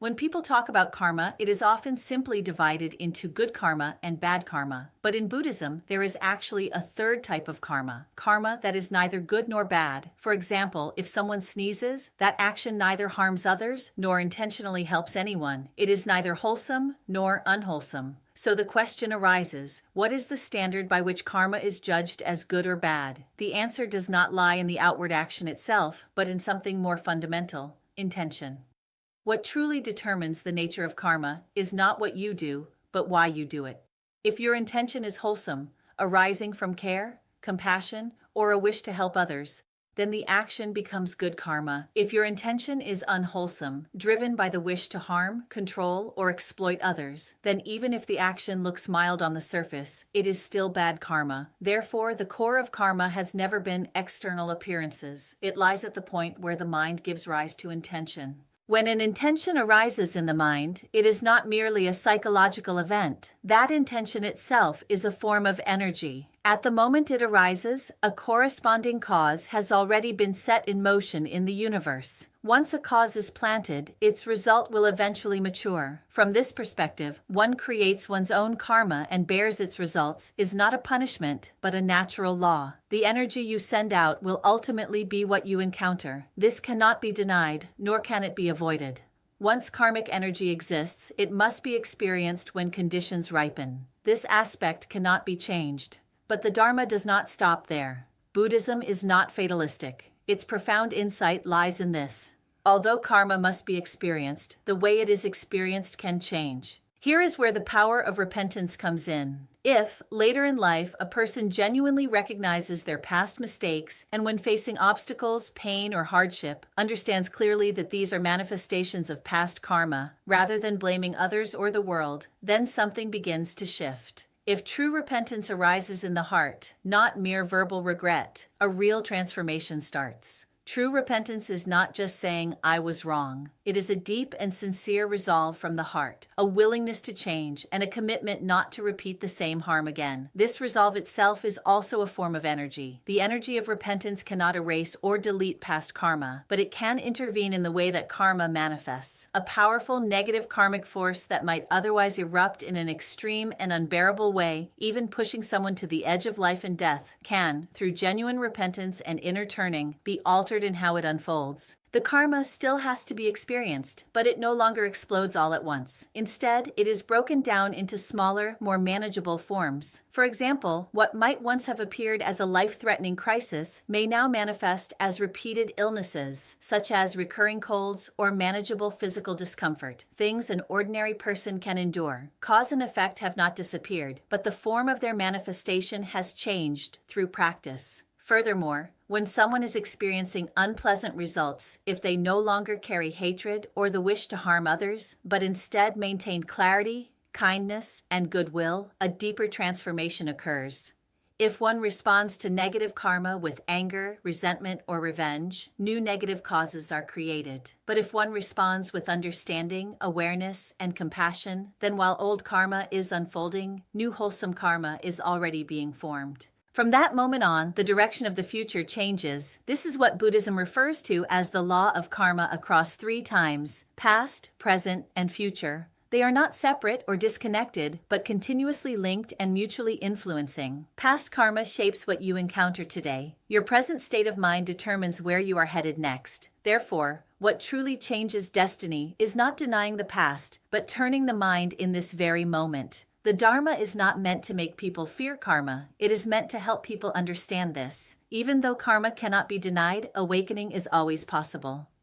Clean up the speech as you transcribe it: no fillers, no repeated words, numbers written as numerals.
When people talk about karma, it is often simply divided into good karma and bad karma. But in Buddhism, there is actually a third type of karma, karma that is neither good nor bad. For example, if someone sneezes, that action neither harms others nor intentionally helps anyone. It is neither wholesome nor unwholesome. So the question arises, what is the standard by which karma is judged as good or bad? The answer does not lie in the outward action itself, but in something more fundamental, intention. What truly determines the nature of karma is not what you do, but why you do it. If your intention is wholesome, arising from care, compassion, or a wish to help others, then the action becomes good karma. If your intention is unwholesome, driven by the wish to harm, control, or exploit others, then even if the action looks mild on the surface, it is still bad karma. Therefore, the core of karma has never been external appearances. It lies at the point where the mind gives rise to intention. When an intention arises in the mind, it is not merely a psychological event. That intention itself is a form of energy. At the moment it arises, a corresponding cause has already been set in motion in the universe. Once a cause is planted, its result will eventually mature. From this perspective, one creates one's own karma and bears its results is not a punishment, but a natural law. The energy you send out will ultimately be what you encounter. This cannot be denied, nor can it be avoided. Once karmic energy exists, it must be experienced when conditions ripen. This aspect cannot be changed. But the Dharma does not stop there. Buddhism is not fatalistic. Its profound insight lies in this. Although karma must be experienced, the way it is experienced can change. Here is where the power of repentance comes in. If, later in life, a person genuinely recognizes their past mistakes and when facing obstacles, pain, or hardship, understands clearly that these are manifestations of past karma, rather than blaming others or the world, then something begins to shift. If true repentance arises in the heart, not mere verbal regret, a real transformation starts. True repentance is not just saying, "I was wrong." It is a deep and sincere resolve from the heart, a willingness to change, and a commitment not to repeat the same harm again. This resolve itself is also a form of energy. The energy of repentance cannot erase or delete past karma, but it can intervene in the way that karma manifests. A powerful negative karmic force that might otherwise erupt in an extreme and unbearable way, even pushing someone to the edge of life and death, can, through genuine repentance and inner turning, be altered in how it unfolds. The karma still has to be experienced, but it no longer explodes all at once. Instead, it is broken down into smaller, more manageable forms. For example, what might once have appeared as a life-threatening crisis may now manifest as repeated illnesses, such as recurring colds or manageable physical discomfort, things an ordinary person can endure. Cause and effect have not disappeared, but the form of their manifestation has changed through practice. Furthermore, when someone is experiencing unpleasant results, if they no longer carry hatred or the wish to harm others, but instead maintain clarity, kindness, and goodwill, a deeper transformation occurs. If one responds to negative karma with anger, resentment, or revenge, new negative causes are created. But if one responds with understanding, awareness, and compassion, then while old karma is unfolding, new wholesome karma is already being formed. From that moment on, the direction of the future changes. This is what Buddhism refers to as the law of karma across 3 times: past, present, and future. They are not separate or disconnected, but continuously linked and mutually influencing. Past karma shapes what you encounter today. Your present state of mind determines where you are headed next. Therefore, what truly changes destiny is not denying the past, but turning the mind in this very moment. The Dharma is not meant to make people fear karma. It is meant to help people understand this. Even though karma cannot be denied, awakening is always possible.